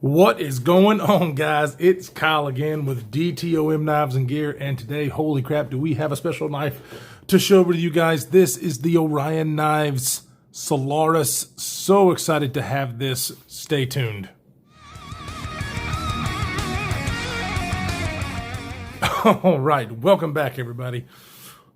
What is going on, guys? It's Kyle again with DTOM Knives and Gear, and today, holy crap, do we have a special knife to show over to you guys. This is the Orion Knives Solaris. So excited to have this. Stay tuned. All right, welcome back, everybody.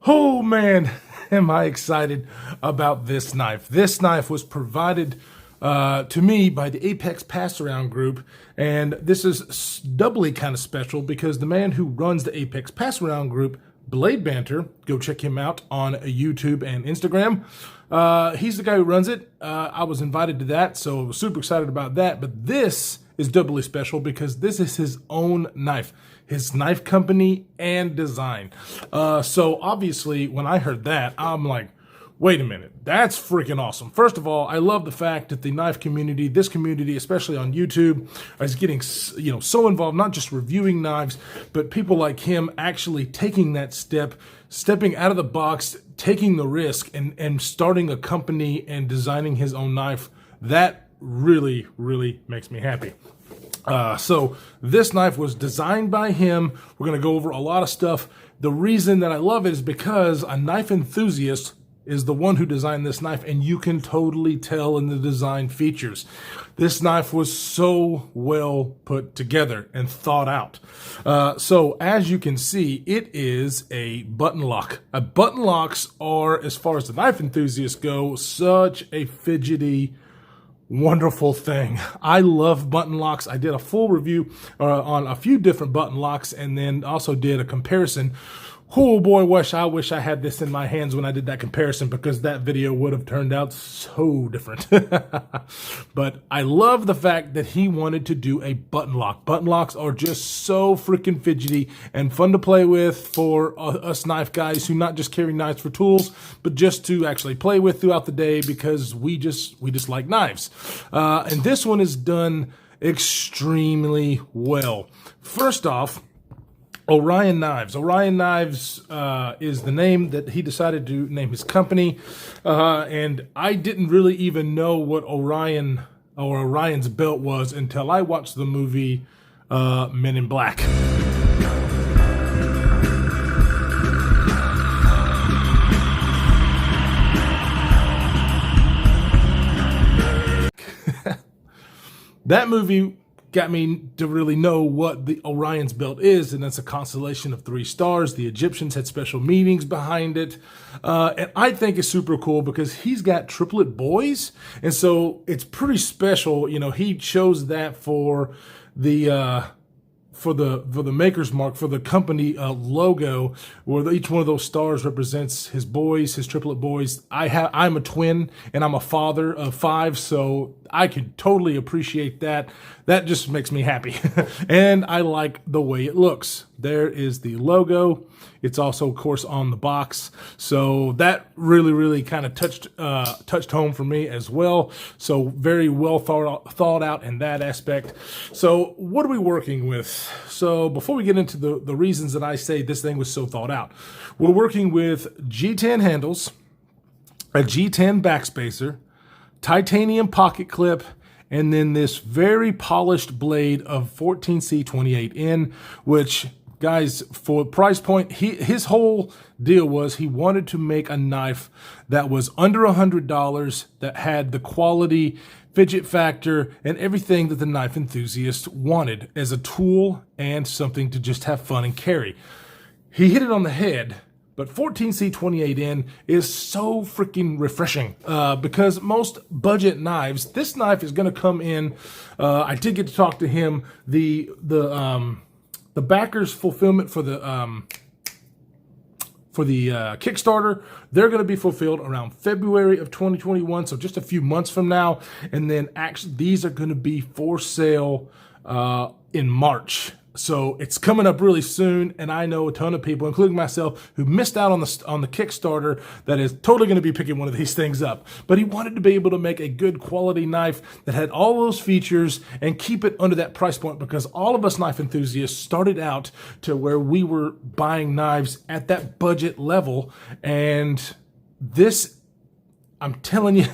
Oh man, am I excited about this knife. This knife was provided to me by the Apex Pass Around group, and this is doubly kind of special because the man who runs the Apex Pass Around group, Blade Banter, go check him out on YouTube and Instagram. He's the guy who runs it. I was invited to that, so I was super excited about that. But this is doubly special because this is his own knife, his knife company and design. So obviously, when I heard that, I'm like, wait a minute, that's freaking awesome. First of all, I love the fact that the knife community, this community, especially on YouTube, is getting so involved, not just reviewing knives, but people like him actually taking that step, stepping out of the box, taking the risk, and starting a company and designing his own knife. That really, really makes me happy. So this knife was designed by him. We're going to go over a lot of stuff. The reason that I love it is because a knife enthusiast is the one who designed this knife, and you can totally tell in the design features. This knife was so well put together and thought out. So as you can see, it is a button lock. Button locks are, as far as the knife enthusiasts go, such a fidgety, wonderful thing. I love button locks. I did a full review on a few different button locks, and then also did a comparison. Oh boy, I wish I had this in my hands when I did that comparison, because that video would have turned out so different. But I love the fact that he wanted to do a button lock. Button locks are just so freaking fidgety and fun to play with for us knife guys who not just carry knives for tools, but just to actually play with throughout the day, because we just like knives. And this one is done extremely well. First off, Orion Knives. Orion Knives is the name that he decided to name his company. And I didn't really even know what Orion or Orion's belt was until I watched the movie Men in Black. That movie got me to really know what the Orion's belt is, and that's a constellation of 3 stars. The Egyptians had special meanings behind it, and I think it's super cool because he's got triplet boys, and so it's pretty special. You know, he chose that for the maker's mark, for the company logo, where each one of those stars represents his boys, his triplet boys. I'm a twin, and I'm a father of 5, so I could totally appreciate that. That just makes me happy. And I like the way it looks. There is the logo. It's also, of course, on the box. So that really, really kind of touched home for me as well. So very well thought out in that aspect. So what are we working with? So before we get into the reasons that I say this thing was so thought out, we're working with G10 handles, a G10 backspacer, titanium pocket clip, and then this very polished blade of 14C28N, which, guys, for price point, his whole deal was he wanted to make a knife that was under $100, that had the quality, fidget factor, and everything that the knife enthusiast wanted as a tool and something to just have fun and carry. He hit it on the head. But 14C28N is so freaking refreshing because most budget knives, this knife is going to come in. I did get to talk to him. The backers fulfillment for the Kickstarter, they're going to be fulfilled around February of 2021, so just a few months from now. And then actually, these are going to be for sale in March. So it's coming up really soon, and I know a ton of people, including myself, who missed out on the Kickstarter, that is totally going to be picking one of these things up. But he wanted to be able to make a good quality knife that had all those features and keep it under that price point, because all of us knife enthusiasts started out to where we were buying knives at that budget level, and this, I'm telling you,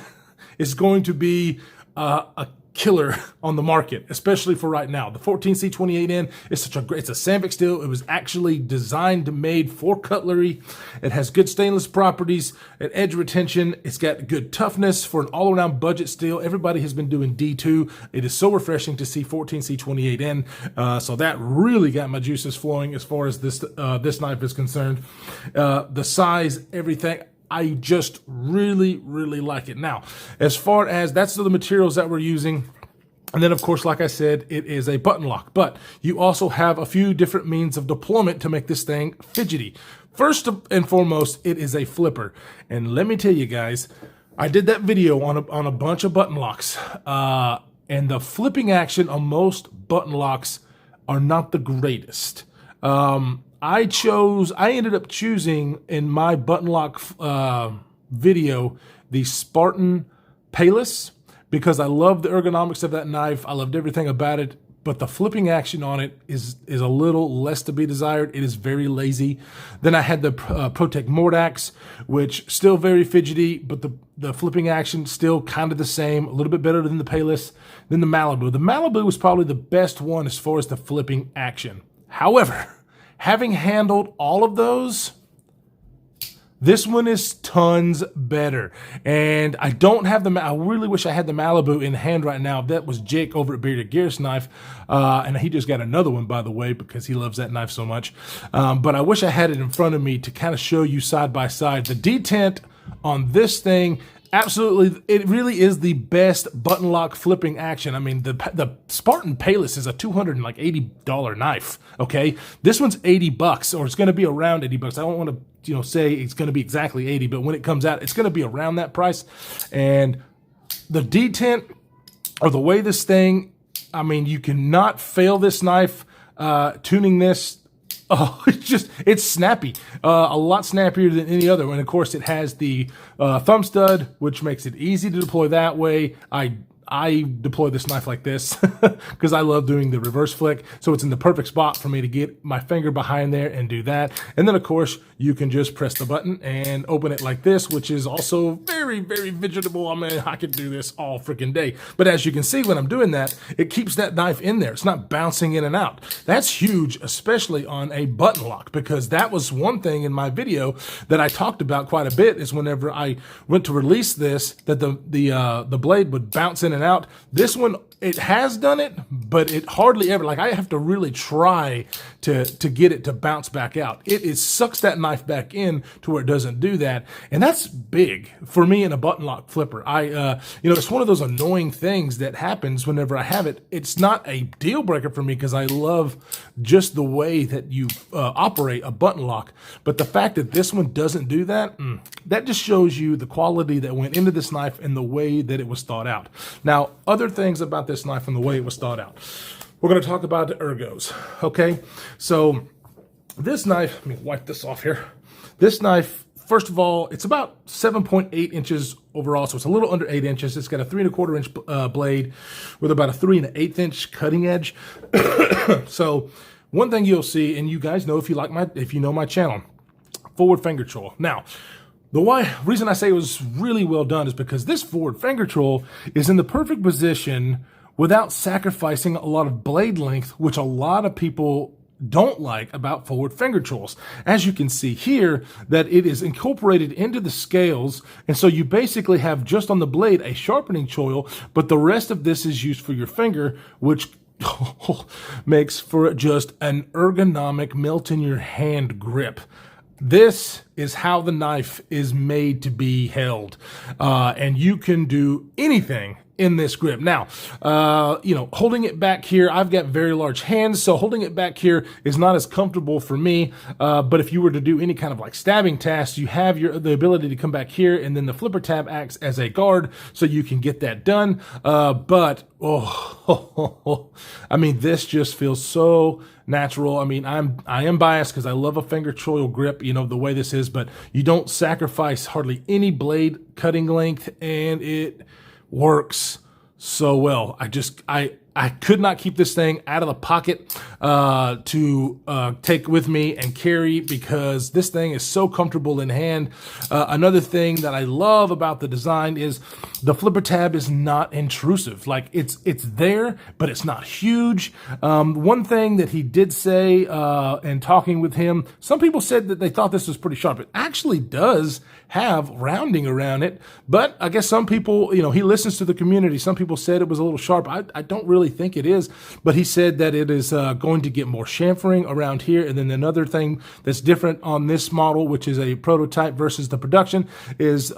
is going to be a killer on the market, especially for right now. The 14C28N is such a great, it's a Sandvik steel. It was actually designed and made for cutlery. It has good stainless properties and edge retention. It's got good toughness for an all-around budget steel. Everybody has been doing D2. It is so refreshing to see 14C28N. So that really got my juices flowing as far as this knife is concerned. The size, everything. I just really, really like it. Now, as far as that's the materials that we're using, and then of course, like I said, it is a button lock, but you also have a few different means of deployment to make this thing fidgety. First and foremost, it is a flipper. And let me tell you guys, I did that video on a bunch of button locks, and the flipping action on most button locks are not the greatest. I ended up choosing in my button lock video the Spartan Payless because I love the ergonomics of that knife. I loved everything about it, but the flipping action on it is a little less to be desired. It is very lazy. Then I had the Protec Mordax, which still very fidgety, but the flipping action still kind of the same, a little bit better than the Payless. Then the Malibu. The Malibu was probably the best one as far as the flipping action. However, having handled all of those, this one is tons better. And I don't have I really wish I had the Malibu in hand right now. That was Jake over at Bearded Gear's knife. And he just got another one, by the way, because he loves that knife so much. But I wish I had it in front of me to kind of show you side by side. The detent on this thing, absolutely, it really is the best button lock flipping action. I mean, the Spartan Payless is a $280 knife, okay? This one's $80, or it's going to be around $80. I don't want to, say it's going to be exactly 80, but when it comes out, it's going to be around that price. And the detent, or the way this thing, I mean, you cannot fail this knife tuning this. Oh, it's snappy, a lot snappier than any other. And of course, it has the thumb stud, which makes it easy to deploy that way. I deploy this knife like this because I love doing the reverse flick. So it's in the perfect spot for me to get my finger behind there and do that. And then of course, you can just press the button and open it like this, which is also very, very vegetable. I mean, I could do this all freaking day. But as you can see, when I'm doing that, it keeps that knife in there. It's not bouncing in and out. That's huge, especially on a button lock, because that was one thing in my video that I talked about quite a bit, is whenever I went to release this, that the blade would bounce in and out. This one, it has done it, but it hardly ever, like I have to really try to get it to bounce back out. It sucks that knife back in to where it doesn't do that. And that's big for me in a button lock flipper. It's one of those annoying things that happens whenever I have it. It's not a deal breaker for me because I love just the way that you operate a button lock. But the fact that this one doesn't do that, that just shows you the quality that went into this knife and the way that it was thought out. Now, other things about this knife and the way it was thought out. We're going to talk about the ergos, okay? So this knife, let me wipe this off here. This knife, first of all, it's about 7.8 inches overall, so it's a little under 8 inches. It's got a 3 1/4 inch blade with about a 3 1/8 inch cutting edge. So one thing you'll see, and you guys know if you know my channel, forward finger choil. Now, the reason I say it was really well done is because this forward finger choil is in the perfect position without sacrificing a lot of blade length, which a lot of people don't like about forward finger choils. As you can see here, that it is incorporated into the scales, and so you basically have just on the blade a sharpening choil, but the rest of this is used for your finger, which makes for just an ergonomic melt in your hand grip. This is how the knife is made to be held, and you can do anything in this grip. Now, holding it back here, I've got very large hands, so holding it back here is not as comfortable for me, but if you were to do any kind of like stabbing tasks, you have the ability to come back here, and then the flipper tab acts as a guard, so you can get that done. I mean, this just feels so natural. I mean, I am biased because I love a finger choil grip, the way this is, but you don't sacrifice hardly any blade cutting length, and it works so well. I I could not keep this thing out of the pocket to take with me and carry, because this thing is so comfortable in hand. Another thing that I love about the design is the flipper tab is not intrusive. Like it's there, but it's not huge. One thing that he did say in talking with him, some people said that they thought this was pretty sharp. It actually does have rounding around it, but I guess some people, he listens to the community. Some people said it was a little sharp. I don't really think it is, but he said that it is going to get more chamfering around here. And then another thing that's different on this model, which is a prototype versus the production, is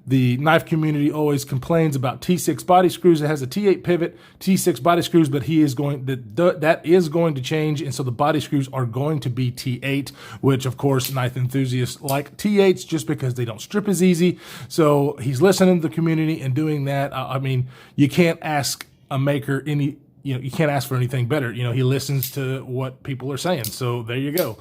the knife community always complains about T6 body screws. It has a T8 pivot, T6 body screws, but that is going to change, and so the body screws are going to be T8, which of course knife enthusiasts like T8s just because they don't strip as easy. So he's listening to the community and doing that. I mean, you can't ask a maker you can't ask for anything better. He listens to what people are saying. So there you go.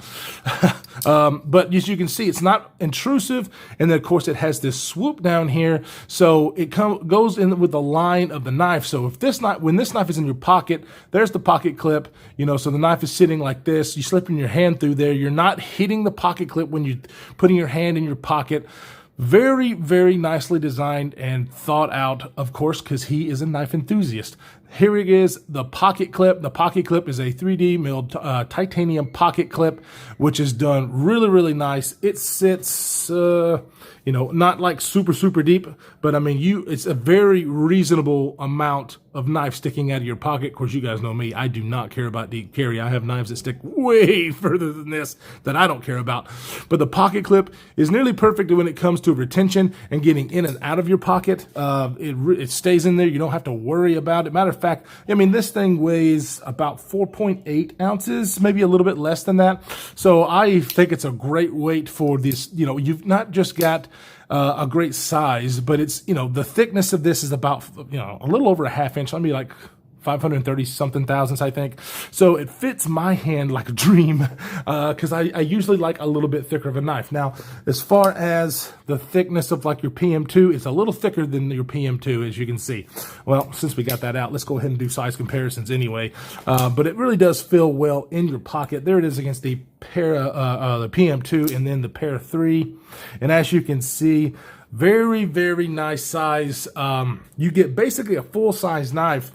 But as you can see, it's not intrusive. And then of course it has this swoop down here. So it goes in with the line of the knife. So when this knife is in your pocket, there's the pocket clip, so the knife is sitting like this. You slipping your hand through there. You're not hitting the pocket clip when you're putting your hand in your pocket. Very, very nicely designed and thought out, of course, because he is a knife enthusiast. Here it is, the pocket clip. The pocket clip is a 3D milled titanium pocket clip, which is done really, really nice. It sits, not like super, super deep, but I mean, it's a very reasonable amount of knife sticking out of your pocket. Of course, you guys know me. I do not care about deep carry. I have knives that stick way further than this that I don't care about. But the pocket clip is nearly perfect when it comes to retention and getting in and out of your pocket. It stays in there. You don't have to worry about it. Matter of fact, this thing weighs about 4.8 ounces, maybe a little bit less than that. So I think it's a great weight for this. You've not just got a great size, but it's, the thickness of this is about, a little over a half inch. Let me like 530 something thousandths, I think. So it fits my hand like a dream, because I usually like a little bit thicker of a knife. Now, as far as the thickness of like your PM2, it's a little thicker than your PM2, as you can see. Well, since we got that out, let's go ahead and do size comparisons anyway. But it really does feel well in your pocket. There it is against the the PM2 and then the Para 3. And as you can see, very, very nice size. You get basically a full-size knife,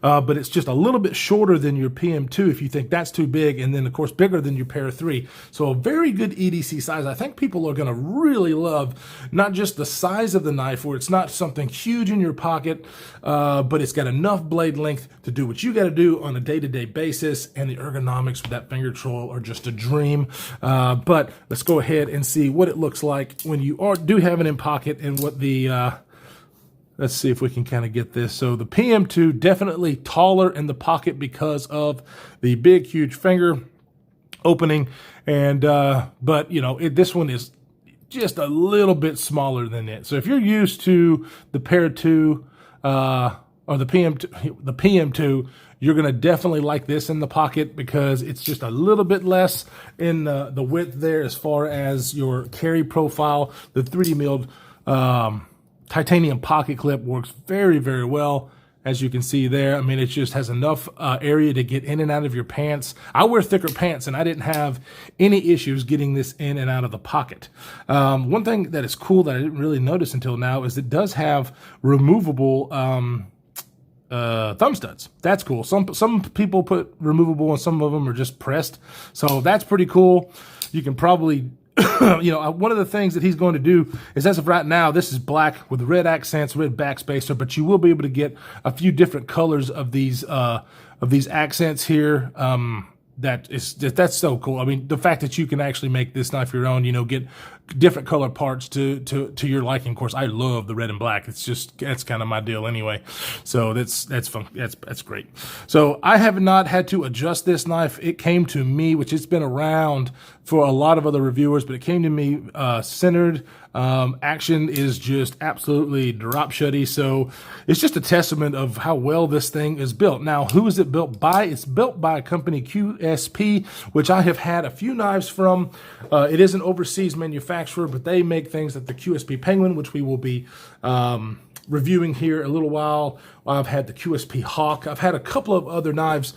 but it's just a little bit shorter than your PM2 if you think that's too big, and then of course bigger than your Para 3. So a very good EDC size. I think people are going to really love not just the size of the knife, where it's not something huge in your pocket, but it's got enough blade length to do what you got to do on a day-to-day basis, and the ergonomics with that finger troll are just a dream. But let's go ahead and see what it looks like when you do have it in pocket, and what the let's see if we can kind of get this. So the PM2 definitely taller in the pocket because of the big, huge finger opening. And, but this one is just a little bit smaller than it. So if you're used to the Para 2, or the PM2, you're going to definitely like this in the pocket, because it's just a little bit less in the width there as far as your carry profile. The 3D milled, titanium pocket clip works very, very well, as you can see there. I mean, it just has enough area to get in and out of your pants. I wear thicker pants, and I didn't have any issues getting this in and out of the pocket. One thing that is cool that I didn't really notice until now is it does have removable thumb studs. That's cool. Some people put removable, and some of them are just pressed. So that's pretty cool. You can probably one of the things that he's going to do is, as of right now, this is black with red accents, red backspacer, but you will be able to get a few different colors of these accents here. That's so cool. I mean, the fact that you can actually make this knife your own, get different color parts to your liking. Of course, I love the red and black. That's kind of my deal anyway. So that's fun. That's great. So I have not had to adjust this knife. It came to me, which it's been around for a lot of other reviewers, but it came to me centered. Action is just absolutely drop shutty. So it's just a testament of how well this thing is built. Now, who is it built by? It's built by a company, QSP, which I have had a few knives from. It is an overseas manufacturer, but they make things like the QSP Penguin, which we will be reviewing here a little while. I've had the QSP Hawk. I've had a couple of other knives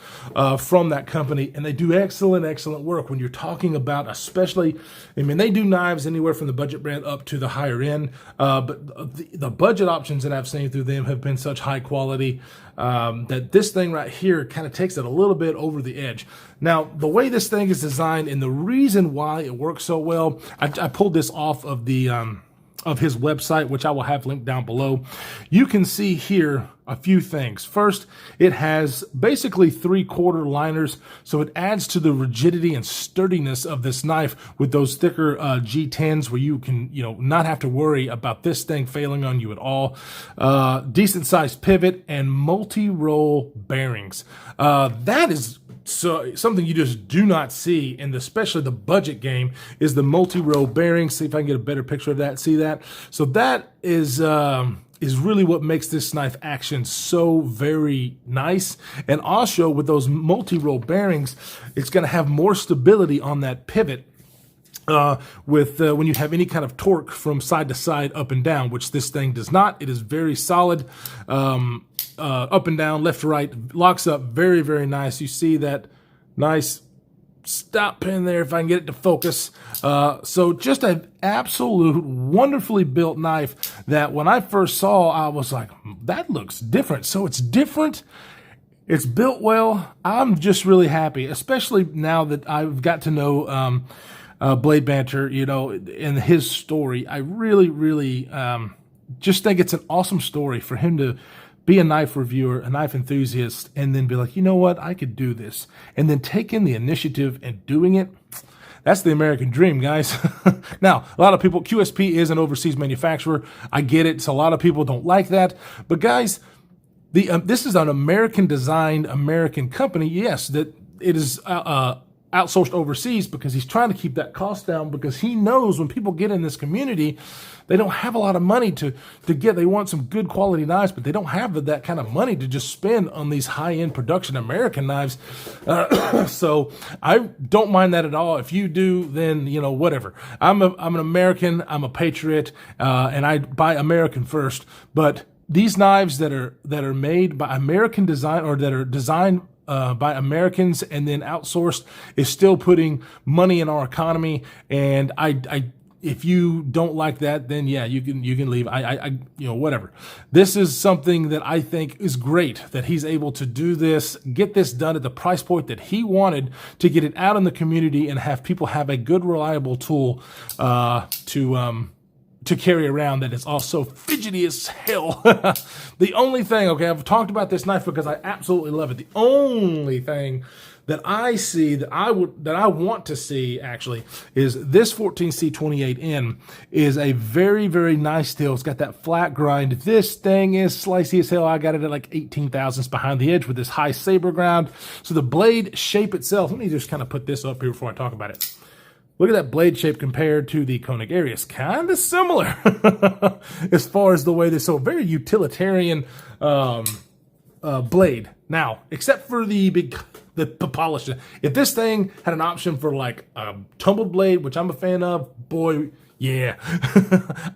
from that company, and they do excellent work when you're talking about, especially, I mean, they do knives anywhere from the budget brand up to the higher end, but the budget options that I've seen through them have been such high quality that this thing right here kind of takes it a little bit over the edge. Now, the way this thing is designed and the reason why it works so well, I pulled this off of the of his website, which I will have linked down below. You can see here a few things. First, it has basically 3/4 liners, so it adds to the rigidity and sturdiness of this knife with those thicker G10s where you can, not have to worry about this thing failing on you at all. Decent sized pivot and multi-roll bearings. That is something you just do not see, and especially the budget game, is the multi-row bearings. See if I can get a better picture of that. See that? So that is really what makes this knife action so very nice. And also with those multi-row bearings, it's going to have more stability on that pivot when you have any kind of torque from side to side, up and down, which this thing does not. It is very solid. Up and down, left to right, locks up very, very nice. You see that nice stop pin there, if I can get it to focus. So just an absolute wonderfully built knife that when I first saw, I was like, that looks different. So it's different. It's built well. I'm just really happy, especially now that I've got to know Blade Banter, and his story. I really just think it's an awesome story for him to be a knife reviewer, a knife enthusiast, and then be like, you know what, I could do this. And then taking the initiative and doing it. That's the American dream, guys. Now, a lot of people, QSP is an overseas manufacturer. I get it. So a lot of people don't like that. But guys, this is an American designed, American company. Yes, that it is outsourced overseas because he's trying to keep that cost down, because he knows when people get in this community, they don't have a lot of money to get. They want some good quality knives, but they don't have that kind of money to just spend on these high-end production American knives. So I don't mind that at all. If you do, then, whatever. I'm an American, I'm a patriot, and I buy American first. But these knives that are made by American design, or that are designed by Americans and then outsourced, is still putting money in our economy. And if you don't like that, then yeah, you can leave. Whatever. This is something that I think is great, that he's able to do this, get this done at the price point that he wanted, to get it out in the community and have people have a good, reliable tool to carry around that is also fidgety as hell. The only thing, okay, I've talked about this knife because I absolutely love it. The only thing that I see that I want to see actually is this 14C28N is a very, very nice steel. It's got that flat grind. This thing is slicey as hell. I got it at like 18 thousandths behind the edge with this high saber ground. So the blade shape itself, let me just kind of put this up here before I talk about it. Look at that blade shape compared to the Koenig Arius. Kind of similar as far as the way this, so very utilitarian blade. Now, except for the polish. If this thing had an option for like a tumbled blade, which I'm a fan of, boy, yeah.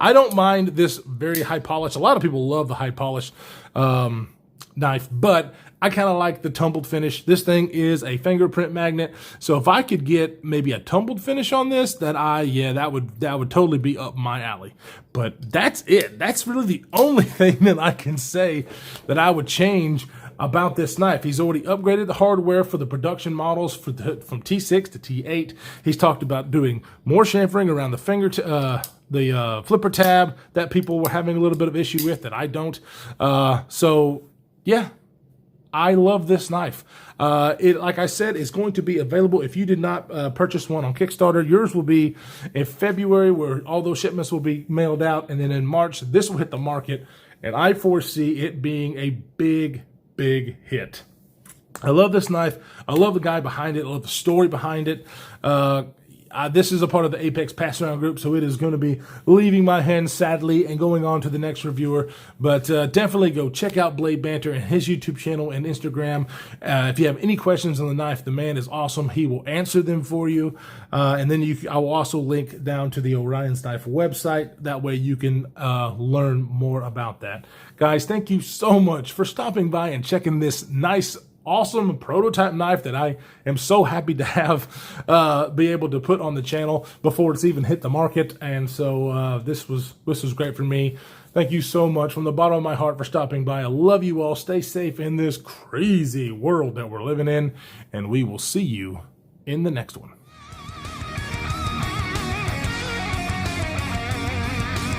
I don't mind this very high polish. A lot of people love the high polish knife, but I kind of like the tumbled finish. This thing is a fingerprint magnet, so if I could get maybe a tumbled finish on this, that would totally be up my alley. But that's it. That's really the only thing that I can say that I would change about this knife. He's already upgraded the hardware for the production models from T6 to T8. He's talked about doing more chamfering around the the flipper tab that people were having a little bit of issue with that I don't. So yeah, I love this knife. It, like I said, is going to be available. If you did not purchase one on Kickstarter, yours will be in February, where all those shipments will be mailed out. And then in March, this will hit the market. And I foresee it being a big hit. I love this knife. I love the guy behind it. I love the story behind it. this is a part of the Apex Pass Around group, so it is going to be leaving my hands sadly and going on to the next reviewer. But definitely go check out Blade Banter and his YouTube channel and Instagram. If you have any questions on the knife, the man is awesome. He will answer them for you. And then I will also link down to the Orion Knife website. That way you can learn more about that. Guys, thank you so much for stopping by and checking this nice, awesome prototype knife that I am so happy to have be able to put on the channel before it's even hit the market. And so this was great for me. Thank you so much from the bottom of my heart for stopping by. I love you all. Stay safe in this crazy world that we're living in, and we will see you in the next one.